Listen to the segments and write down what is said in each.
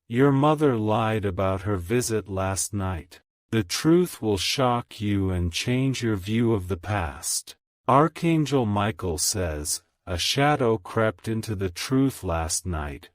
Your mother lied about her visit last night. The truth will shock you and change your view of the past. Archangel Michael says, a shadow crept into the truth last night,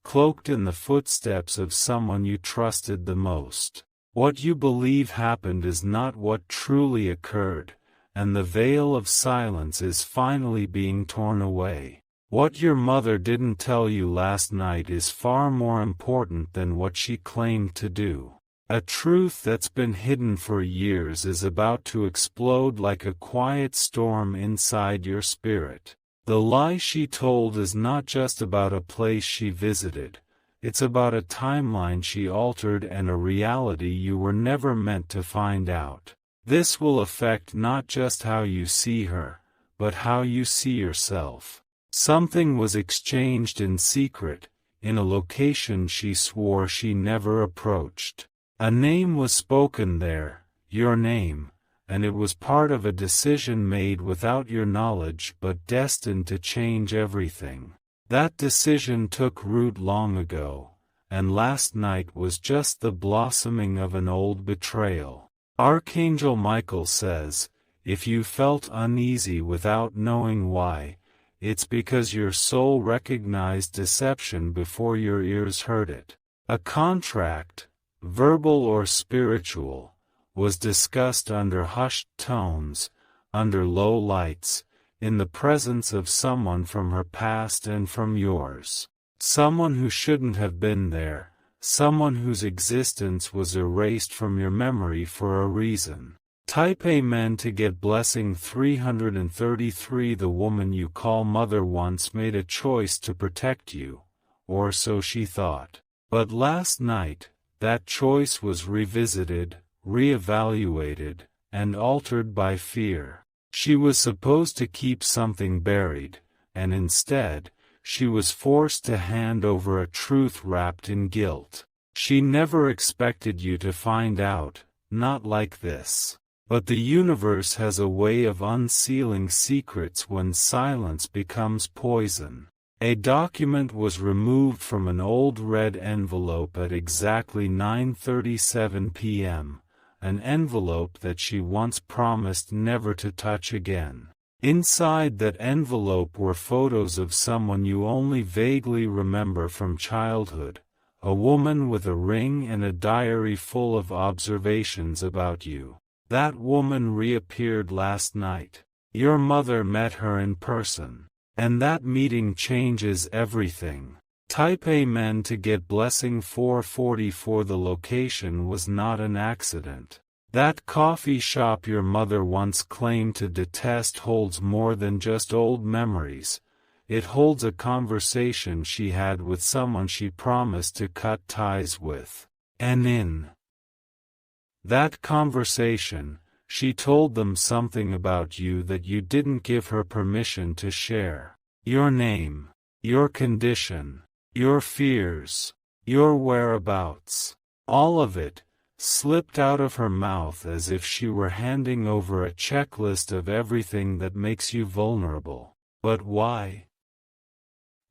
cloaked in the footsteps of someone you trusted the most. What you believe happened is not what truly occurred, and the veil of silence is finally being torn away. What your mother didn't tell you last night is far more important than what she claimed to do. A truth that's been hidden for years is about to explode like a quiet storm inside your spirit. The lie she told is not just about a place she visited, it's about a timeline she altered and a reality you were never meant to find out. This will affect not just how you see her, but how you see yourself. Something was exchanged in secret, in a location she swore she never approached. A name was spoken there, your name, and it was part of a decision made without your knowledge but destined to change everything. That decision took root long ago, and last night was just the blossoming of an old betrayal. Archangel Michael says, if you felt uneasy without knowing why, it's because your soul recognized deception before your ears heard it. A contract, verbal or spiritual, was discussed under hushed tones, under low lights, in the presence of someone from her past and from yours. Someone who shouldn't have been there, someone whose existence was erased from your memory for a reason. Type Amen to get blessing 333. The woman you call mother once made a choice to protect you, or so she thought. But last night, that choice was revisited, re-evaluated, and altered by fear. She was supposed to keep something buried, and instead, she was forced to hand over a truth wrapped in guilt. She never expected you to find out, not like this. But the universe has a way of unsealing secrets when silence becomes poison. A document was removed from an old red envelope at exactly 9:37 p.m., an envelope that she once promised never to touch again. Inside that envelope were photos of someone you only vaguely remember from childhood, a woman with a ring and a diary full of observations about you. That woman reappeared last night. Your mother met her in person. And that meeting changes everything. Type Amen to get blessing 444. The location was not an accident. That coffee shop your mother once claimed to detest holds more than just old memories. It holds a conversation she had with someone she promised to cut ties with. And in that conversation, she told them something about you that you didn't give her permission to share. Your name, your condition, your fears, your whereabouts, all of it, slipped out of her mouth as if she were handing over a checklist of everything that makes you vulnerable. But why?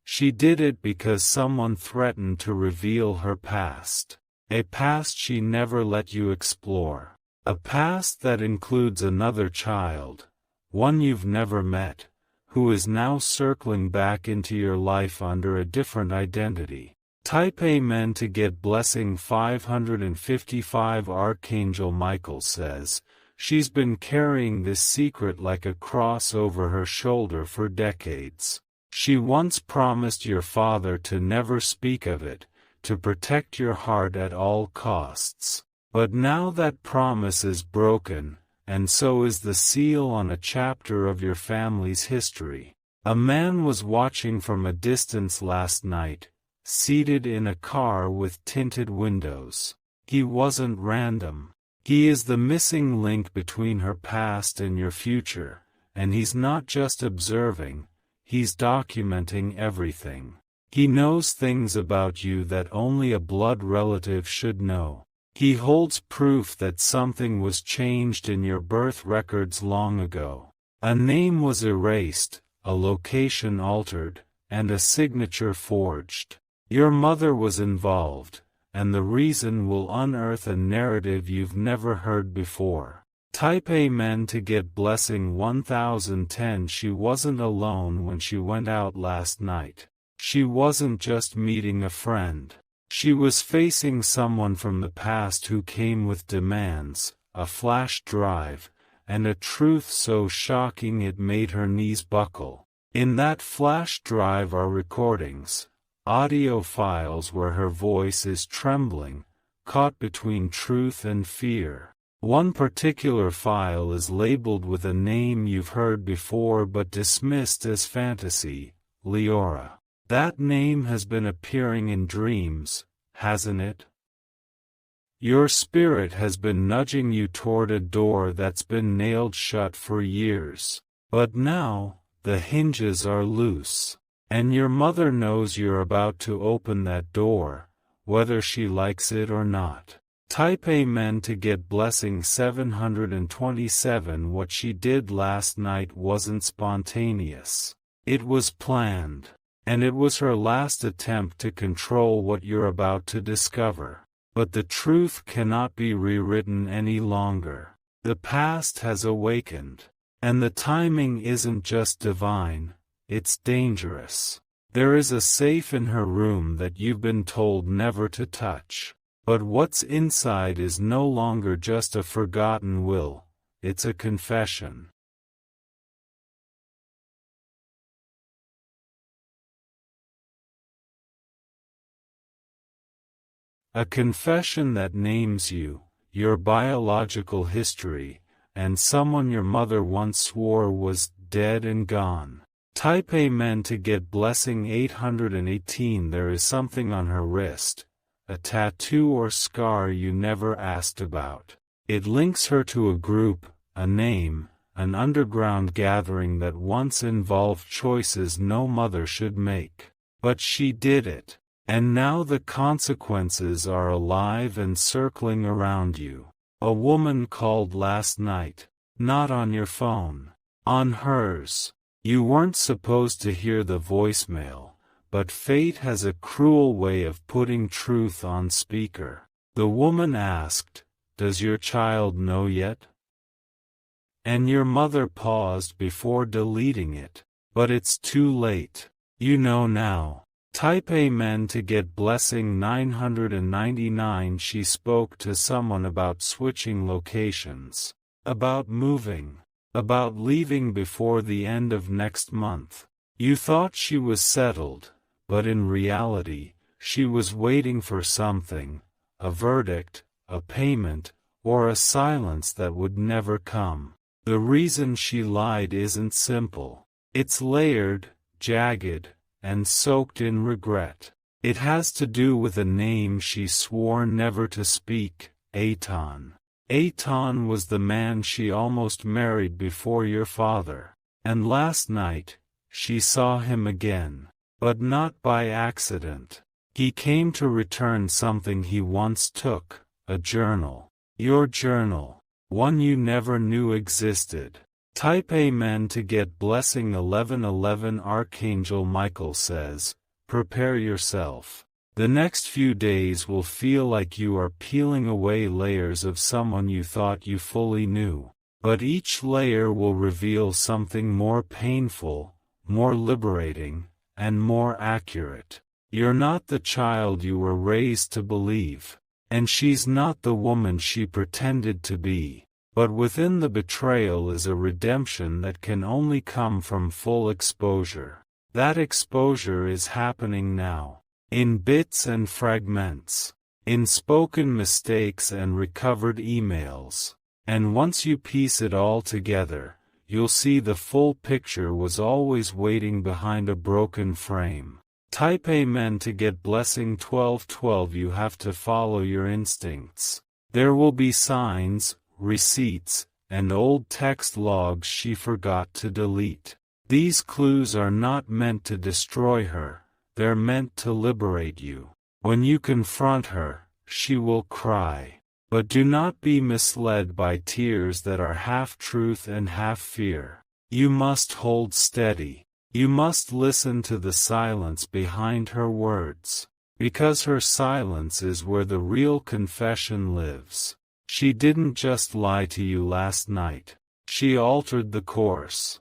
She did it because someone threatened to reveal her past. A past she never let you explore. A past that includes another child, one you've never met, who is now circling back into your life under a different identity. Type Amen to get blessing 555. Archangel Michael says, she's been carrying this secret like a cross over her shoulder for decades. She once promised your father to never speak of it, to protect your heart at all costs. But now that promise is broken, and so is the seal on a chapter of your family's history. A man was watching from a distance last night, seated in a car with tinted windows. He wasn't random. He is the missing link between her past and your future, and he's not just observing, he's documenting everything. He knows things about you that only a blood relative should know. He holds proof that something was changed in your birth records long ago. A name was erased, a location altered, and a signature forged. Your mother was involved, and the reason will unearth a narrative you've never heard before. Type Amen to get blessing 1010. She wasn't alone when she went out last night. She wasn't just meeting a friend. She was facing someone from the past who came with demands, a flash drive, and a truth so shocking it made her knees buckle. In that flash drive are recordings, audio files where her voice is trembling, caught between truth and fear. One particular file is labeled with a name you've heard before but dismissed as fantasy, Leora. That name has been appearing in dreams, hasn't it? Your spirit has been nudging you toward a door that's been nailed shut for years. But now, the hinges are loose. And your mother knows you're about to open that door, whether she likes it or not. Type Amen to get blessing 727. What she did last night wasn't spontaneous. It was planned. And it was her last attempt to control what you're about to discover. But the truth cannot be rewritten any longer. The past has awakened. And the timing isn't just divine, it's dangerous. There is a safe in her room that you've been told never to touch. But what's inside is no longer just a forgotten will, it's a confession. A confession that names you, your biological history, and someone your mother once swore was dead and gone. Type Amen to get blessing 818. There is something on her wrist, a tattoo or scar you never asked about. It links her to a group, a name, an underground gathering that once involved choices no mother should make. But she did it, and now the consequences are alive and circling around you. A woman called last night, not on your phone, on hers. You weren't supposed to hear the voicemail, but fate has a cruel way of putting truth on speaker. The woman asked, "Does your child know yet?" And your mother paused before deleting it. But it's too late. You know now. Type Amen to get blessing 999. She spoke to someone about switching locations, about moving, about leaving before the end of next month. You thought she was settled, but in reality, she was waiting for something, a verdict, a payment, or a silence that would never come. The reason she lied isn't simple. It's layered, jagged, and soaked in regret. It has to do with a name she swore never to speak, Aton. Aton was the man she almost married before your father. And last night, she saw him again. But not by accident. He came to return something he once took, a journal. Your journal. One you never knew existed. Type Amen to get blessing 1111. Archangel Michael says, prepare yourself. The next few days will feel like you are peeling away layers of someone you thought you fully knew. But each layer will reveal something more painful, more liberating, and more accurate. You're not the child you were raised to believe. And she's not the woman she pretended to be. But within the betrayal is a redemption that can only come from full exposure. That exposure is happening now. In bits and fragments. In spoken mistakes and recovered emails. And once you piece it all together, you'll see the full picture was always waiting behind a broken frame. Type Amen to get blessing 1212. You have to follow your instincts. There will be signs, receipts, and old text logs she forgot to delete. These clues are not meant to destroy her, they're meant to liberate you. When you confront her, she will cry. But do not be misled by tears that are half truth and half fear. You must hold steady. You must listen to the silence behind her words. Because her silence is where the real confession lives. She didn't just lie to you last night. She altered the course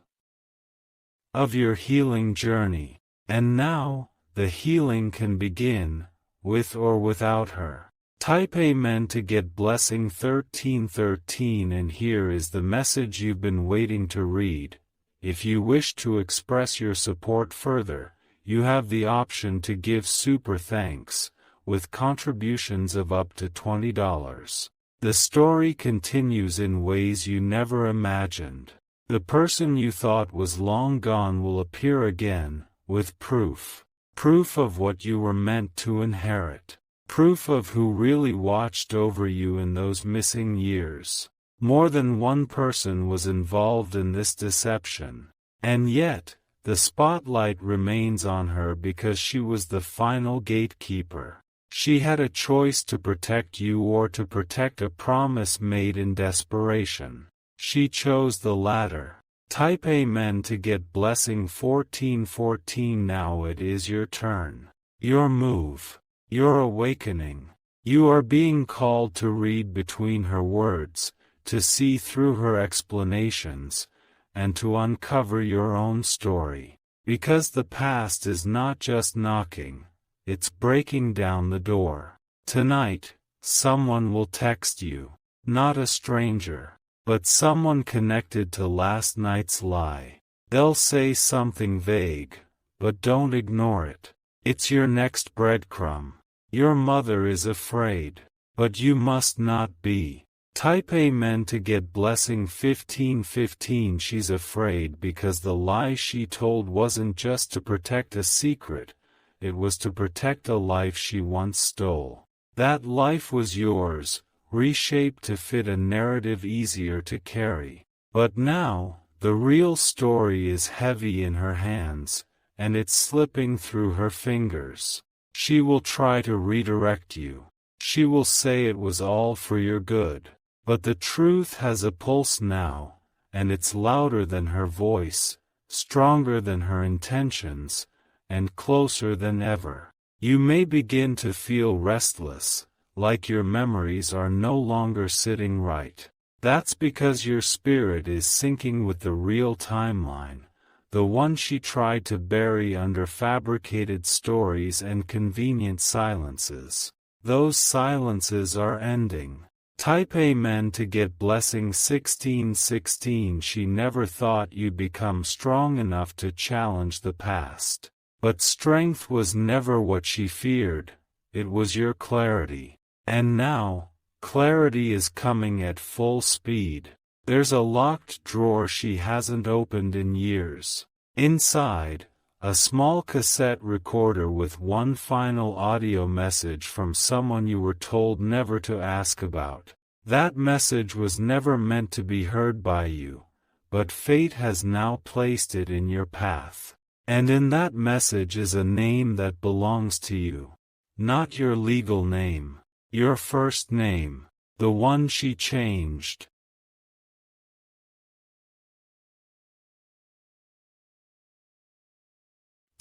of your healing journey. And now, the healing can begin, with or without her. Type Amen to get blessing 1313, and here is the message you've been waiting to read. If you wish to express your support further, you have the option to give super thanks, with contributions of up to $20. The story continues in ways you never imagined. The person you thought was long gone will appear again, with proof. Proof of what you were meant to inherit. Proof of who really watched over you in those missing years. More than one person was involved in this deception. And yet, the spotlight remains on her because she was the final gatekeeper. She had a choice to protect you or to protect a promise made in desperation. She chose the latter. Type Amen to get blessing 1414. Now it is your turn. Your move. Your awakening. You are being called to read between her words, to see through her explanations, and to uncover your own story. Because the past is not just knocking, it's breaking down the door. Tonight, someone will text you. Not a stranger, but someone connected to last night's lie. They'll say something vague, but don't ignore it. It's your next breadcrumb. Your mother is afraid, but you must not be. Type Amen to get blessing 1515. She's afraid because the lie she told wasn't just to protect a secret, it was to protect a life she once stole. That life was yours, reshaped to fit a narrative easier to carry. But now, the real story is heavy in her hands, and it's slipping through her fingers. She will try to redirect you. She will say it was all for your good. But the truth has a pulse now, and it's louder than her voice, stronger than her intentions, and closer than ever. You may begin to feel restless, like your memories are no longer sitting right. That's because your spirit is syncing with the real timeline, the one she tried to bury under fabricated stories and convenient silences. Those silences are ending. Type Amen to get blessing 1616. She never thought you'd become strong enough to challenge the past. But strength was never what she feared, it was your clarity. And now, clarity is coming at full speed. There's a locked drawer she hasn't opened in years. Inside, a small cassette recorder with one final audio message from someone you were told never to ask about. That message was never meant to be heard by you, but fate has now placed it in your path. And in that message is a name that belongs to you. Not your legal name, your first name, the one she changed.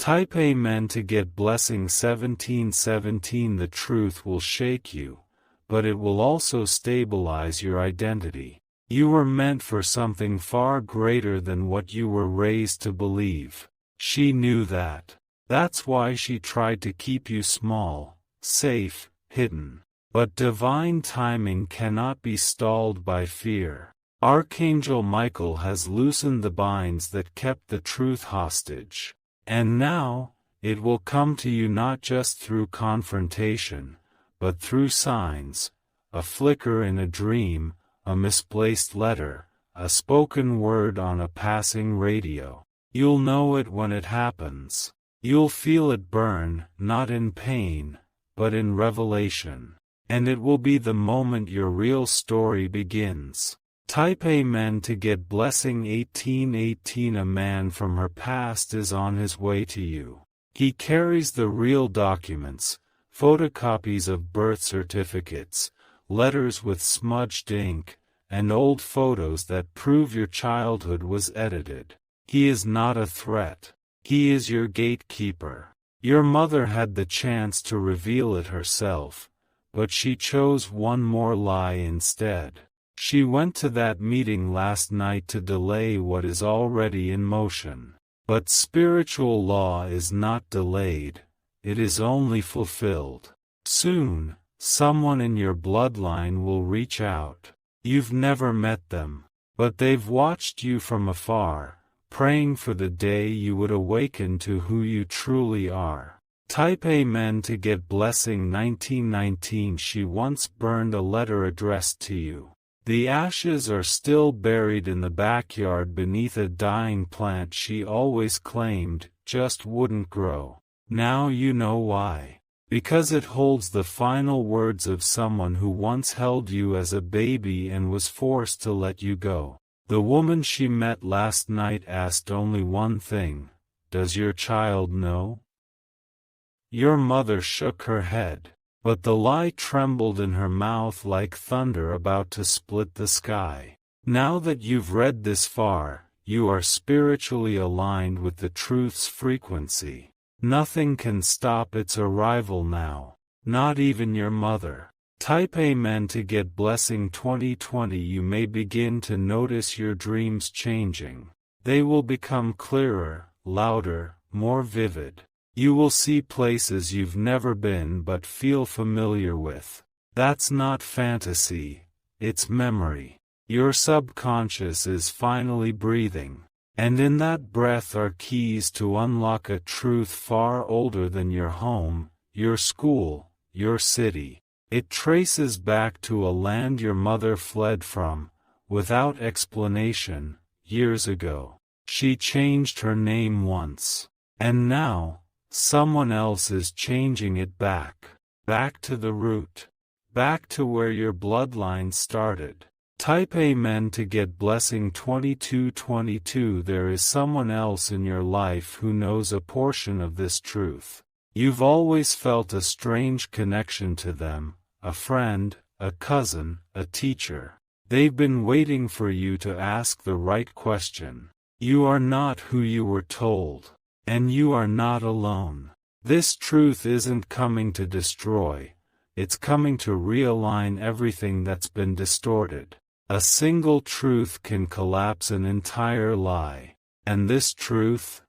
Type Amen to get blessing 1717. The truth will shake you, but it will also stabilize your identity. You were meant for something far greater than what you were raised to believe. She knew that. That's why she tried to keep you small, safe, hidden. But divine timing cannot be stalled by fear. Archangel Michael has loosened the binds that kept the truth hostage. And now, it will come to you not just through confrontation, but through signs, a flicker in a dream, a misplaced letter, a spoken word on a passing radio. You'll know it when it happens. You'll feel it burn, not in pain, but in revelation. And it will be the moment your real story begins. Type Amen to get blessing 1818. A man from her past is on his way to you. He carries the real documents, photocopies of birth certificates, letters with smudged ink, and old photos that prove your childhood was edited. He is not a threat. He is your gatekeeper. Your mother had the chance to reveal it herself, but she chose one more lie instead. She went to that meeting last night to delay what is already in motion. But spiritual law is not delayed, it is only fulfilled. Soon, someone in your bloodline will reach out. You've never met them, but they've watched you from afar, praying for the day you would awaken to who you truly are. Type Amen to get blessing 1919. She once burned a letter addressed to you. The ashes are still buried in the backyard beneath a dying plant she always claimed just wouldn't grow. Now you know why. Because it holds the final words of someone who once held you as a baby and was forced to let you go. The woman she met last night asked only one thing: "Does your child know?" Your mother shook her head, but the lie trembled in her mouth like thunder about to split the sky. Now that you've read this far, you are spiritually aligned with the truth's frequency. Nothing can stop its arrival now, not even your mother. Type Amen to get blessing 2020. You may begin to notice your dreams changing. They will become clearer, louder, more vivid. You will see places you've never been but feel familiar with. That's not fantasy, it's memory. Your subconscious is finally breathing. And in that breath are keys to unlock a truth far older than your home, your school, your city. It traces back to a land your mother fled from, without explanation, years ago. She changed her name once. And now, someone else is changing it back. Back to the root. Back to where your bloodline started. Type Amen to get blessing 2222. There is someone else in your life who knows a portion of this truth. You've always felt a strange connection to them, a friend, a cousin, a teacher. They've been waiting for you to ask the right question. You are not who you were told. And you are not alone. This truth isn't coming to destroy, it's coming to realign everything that's been distorted. A single truth can collapse an entire lie. And this truth?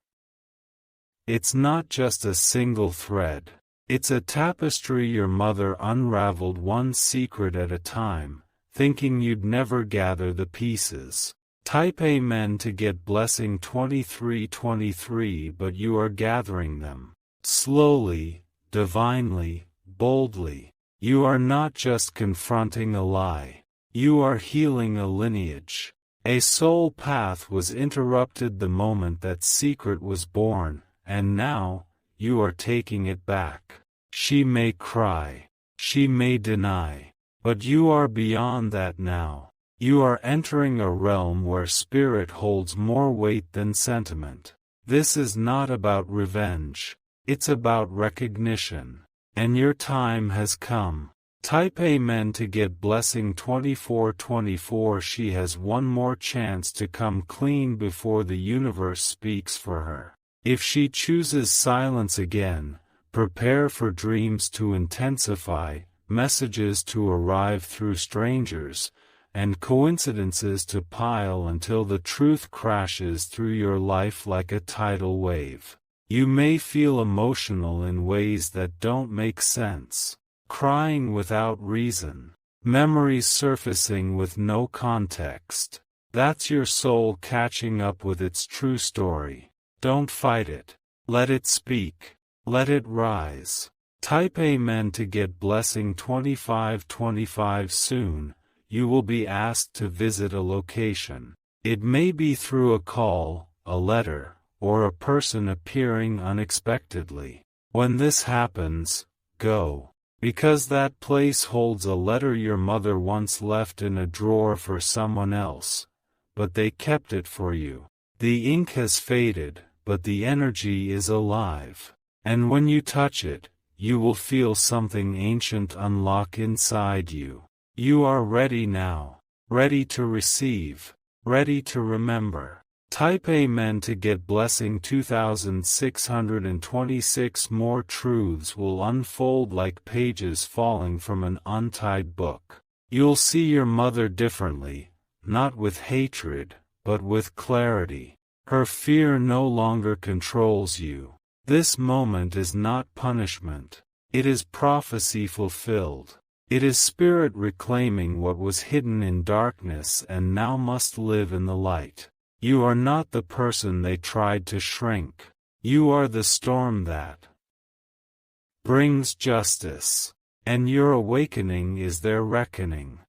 It's not just a single thread. It's a tapestry your mother unraveled one secret at a time, thinking you'd never gather the pieces. Type Amen to get blessing 2323. But you are gathering them. Slowly, divinely, boldly. You are not just confronting a lie. You are healing a lineage. A soul path was interrupted the moment that secret was born, and now, you are taking it back. She may cry. She may deny. But you are beyond that now. You are entering a realm where spirit holds more weight than sentiment. This is not about revenge. It's about recognition. And your time has come. Type Amen to get blessing 2424. She has one more chance to come clean before the universe speaks for her. If she chooses silence again, prepare for dreams to intensify, messages to arrive through strangers, and coincidences to pile until the truth crashes through your life like a tidal wave. You may feel emotional in ways that don't make sense. Crying without reason. Memories surfacing with no context. That's your soul catching up with its true story. Don't fight it. Let it speak. Let it rise. Type Amen to get blessing 2525. Soon, you will be asked to visit a location. It may be through a call, a letter, or a person appearing unexpectedly. When this happens, go. Because that place holds a letter your mother once left in a drawer for someone else, but they kept it for you. The ink has faded, but the energy is alive. And when you touch it, you will feel something ancient unlock inside you. You are ready now. Ready to receive. Ready to remember. Type Amen to get blessing. 2626 more truths will unfold like pages falling from an untied book. You'll see your mother differently, not with hatred, but with clarity. Her fear no longer controls you. This moment is not punishment. It is prophecy fulfilled. It is spirit reclaiming what was hidden in darkness and now must live in the light. You are not the person they tried to shrink. You are the storm that brings justice. And your awakening is their reckoning.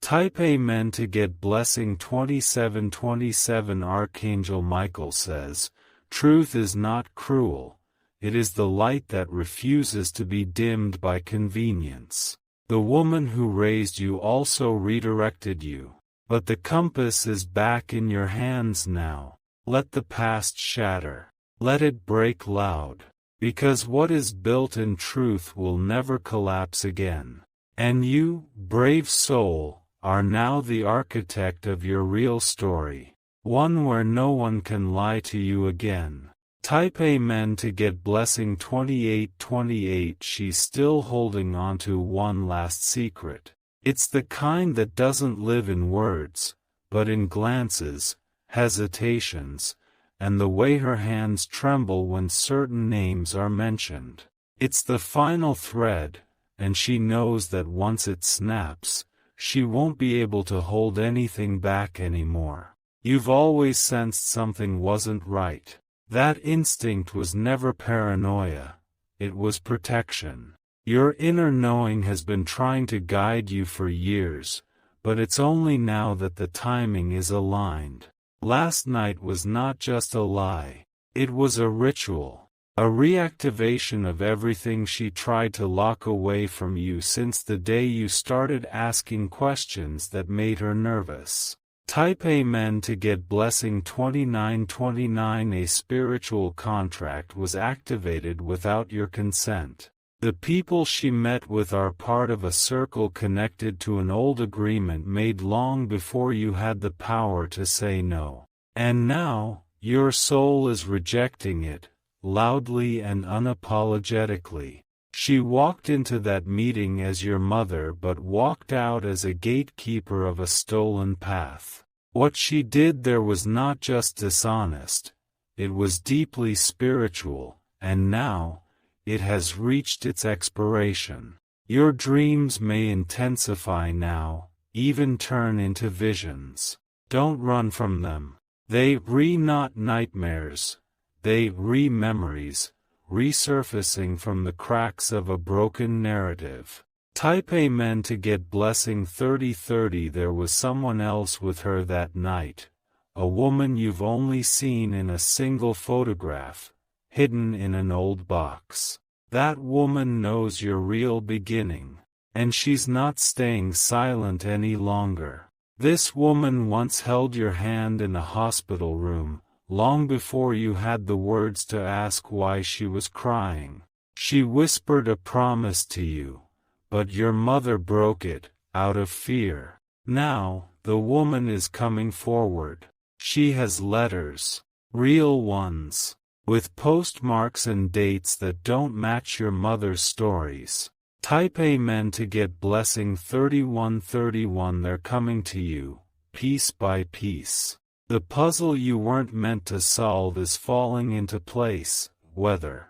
Type Amen to get blessing. 2727 Archangel Michael says, truth is not cruel, it is the light that refuses to be dimmed by convenience. The woman who raised you also redirected you, but the compass is back in your hands now. Let the past shatter. Let it break loud, because what is built in truth will never collapse again. And you, brave soul, are now the architect of your real story, one where no one can lie to you again. Type Amen to get blessing. 2828 She's still holding on to one last secret. It's the kind that doesn't live in words, but in glances, hesitations, and the way her hands tremble when certain names are mentioned. It's the final thread, and she knows that once it snaps, she won't be able to hold anything back anymore. You've always sensed something wasn't right. That instinct was never paranoia, it was protection. Your inner knowing has been trying to guide you for years, but it's only now that the timing is aligned. Last night was not just a lie. It was a ritual, a reactivation of everything she tried to lock away from you since the day you started asking questions that made her nervous. Type Amen to get blessing. 2929 A spiritual contract was activated without your consent. The people she met with are part of a circle connected to an old agreement made long before you had the power to say no. And now, your soul is rejecting it, loudly and unapologetically. She walked into that meeting as your mother but walked out as a gatekeeper of a stolen path. What she did there was not just dishonest, it was deeply spiritual, and now, it has reached its expiration. Your dreams may intensify now, even turn into visions. Don't run from them. They not nightmares, they memories, resurfacing from the cracks of a broken narrative. Type Amen to get blessing. 3030 There was someone else with her that night, a woman you've only seen in a single photograph, hidden in an old box. That woman knows your real beginning, and she's not staying silent any longer. This woman once held your hand in a hospital room, long before you had the words to ask why she was crying. She whispered a promise to you, but your mother broke it, out of fear. Now, the woman is coming forward. She has letters, real ones, with postmarks and dates that don't match your mother's stories. Type Amen to get blessing. 3131 They're coming to you, piece by piece. The puzzle you weren't meant to solve is falling into place, whether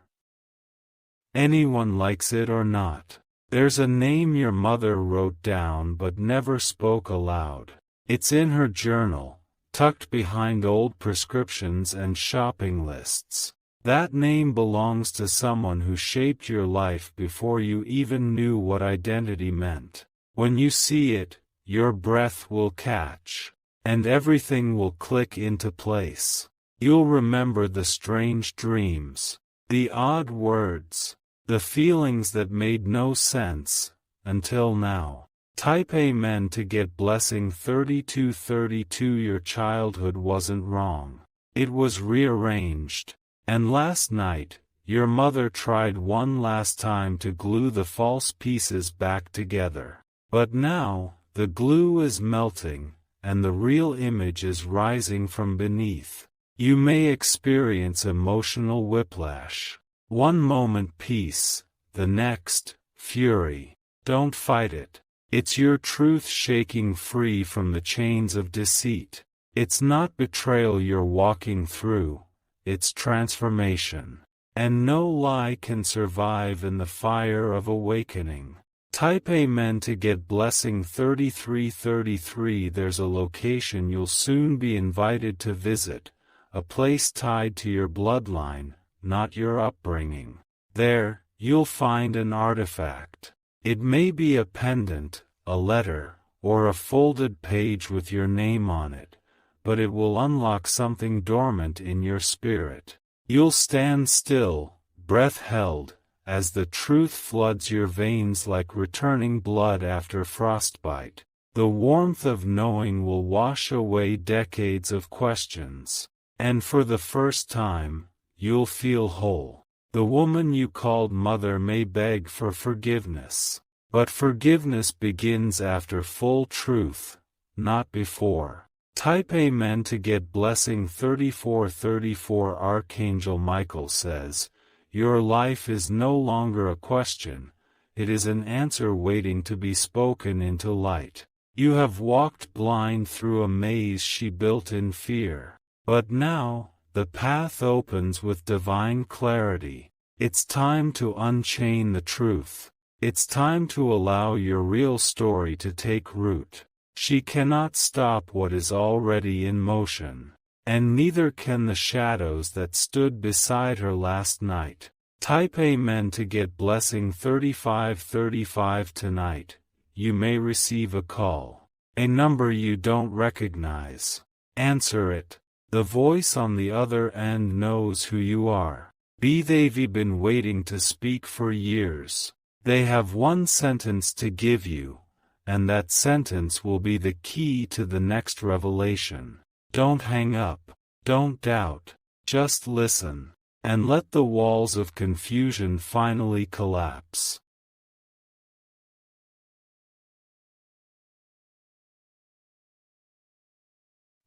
anyone likes it or not. There's a name your mother wrote down but never spoke aloud. It's in her journal, tucked behind old prescriptions and shopping lists. That name belongs to someone who shaped your life before you even knew what identity meant. When you see it, your breath will catch, and everything will click into place. You'll remember the strange dreams, the odd words, the feelings that made no sense, until now. Type Amen to get blessing. 3232 Your childhood wasn't wrong. It was rearranged. And last night, Your mother tried one last time to glue the false pieces back together. But now, the glue is melting, and the real image is rising from beneath. You may experience emotional whiplash. One moment peace, the next, fury. Don't fight it. It's your truth shaking free from the chains of deceit. It's not betrayal you're walking through, it's transformation. And no lie can survive in the fire of awakening. Type Amen to get blessing 3333. There's a location you'll soon be invited to visit, a place tied to your bloodline, not your upbringing. There, you'll find an artifact. It may be a pendant, a letter, or a folded page with your name on it, but it will unlock something dormant in your spirit. You'll stand still, breath held, as the truth floods your veins like returning blood after frostbite. The warmth of knowing will wash away decades of questions. And for the first time, you'll feel whole. The woman you called mother may beg for forgiveness. But forgiveness begins after full truth, not before. Type Amen to get blessing 3434. Archangel Michael says, your life is no longer a question, it is an answer waiting to be spoken into light. You have walked blind through a maze she built in fear. But now, the path opens with divine clarity. It's time to unchain the truth. It's time to allow your real story to take root. She cannot stop what is already in motion. And neither can the shadows that stood beside her last night. Type Amen to get blessing 3535. Tonight, you may receive a call. A number you don't recognize. Answer it. The voice on the other end knows who you are. They've been waiting to speak for years. They have one sentence to give you, and that sentence will be the key to the next revelation. Don't hang up, don't doubt, just listen, and let the walls of confusion finally collapse.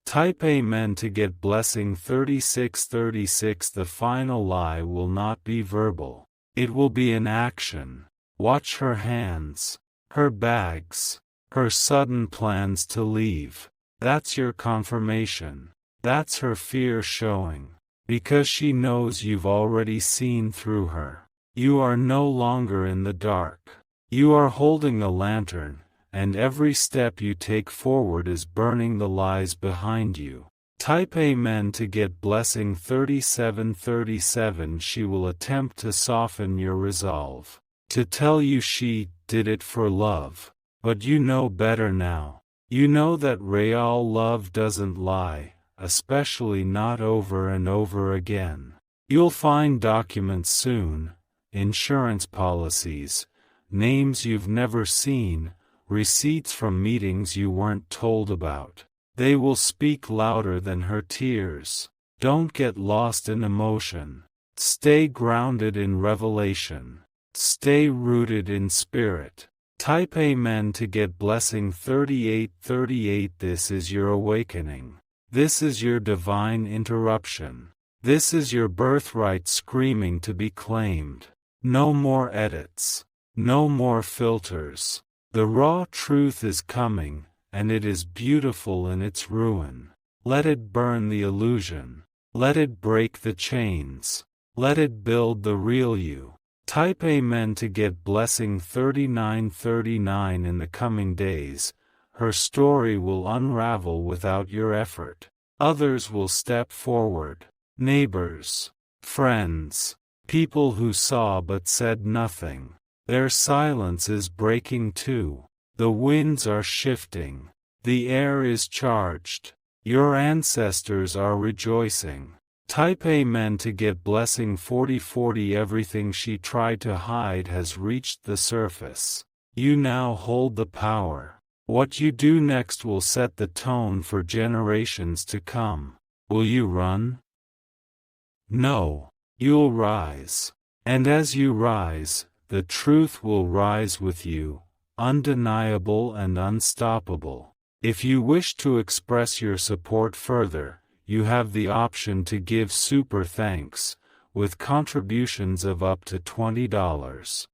Type Amen to get blessing 3636. The final lie will not be verbal. It will be in action. Watch her hands, her bags, her sudden plans to leave. That's your confirmation. That's her fear showing. Because she knows you've already seen through her. You are no longer in the dark. You are holding a lantern, and every step you take forward is burning the lies behind you. Type Amen to get blessing 3737. She will attempt to soften your resolve. To tell you she did it for love. But you know better now. You know that real love doesn't lie, especially not over and over again. You'll find documents soon, insurance policies, names you've never seen, receipts from meetings you weren't told about. They will speak louder than her tears. Don't get lost in emotion. Stay grounded in revelation. Stay rooted in spirit. Type Amen to get blessing 3838. This is your awakening. This is your divine interruption. This is your birthright screaming to be claimed. No more edits. No more filters. The raw truth is coming, and it is beautiful in its ruin. Let it burn the illusion. Let it break the chains. Let it build the real you. Type Amen to get blessing 3939. In the coming days, her story will unravel without your effort. Others will step forward. Neighbors, friends, people who saw but said nothing. Their silence is breaking too. The winds are shifting. The air is charged. Your ancestors are rejoicing. Type Amen to get blessing 4040. Everything she tried to hide has reached the surface. You now hold the power. What you do next will set the tone for generations to come. Will you run? No. you'll rise. And as you rise, the truth will rise with you, undeniable and unstoppable. If you wish to express your support further, you have the option to give super thanks, with contributions of up to $20.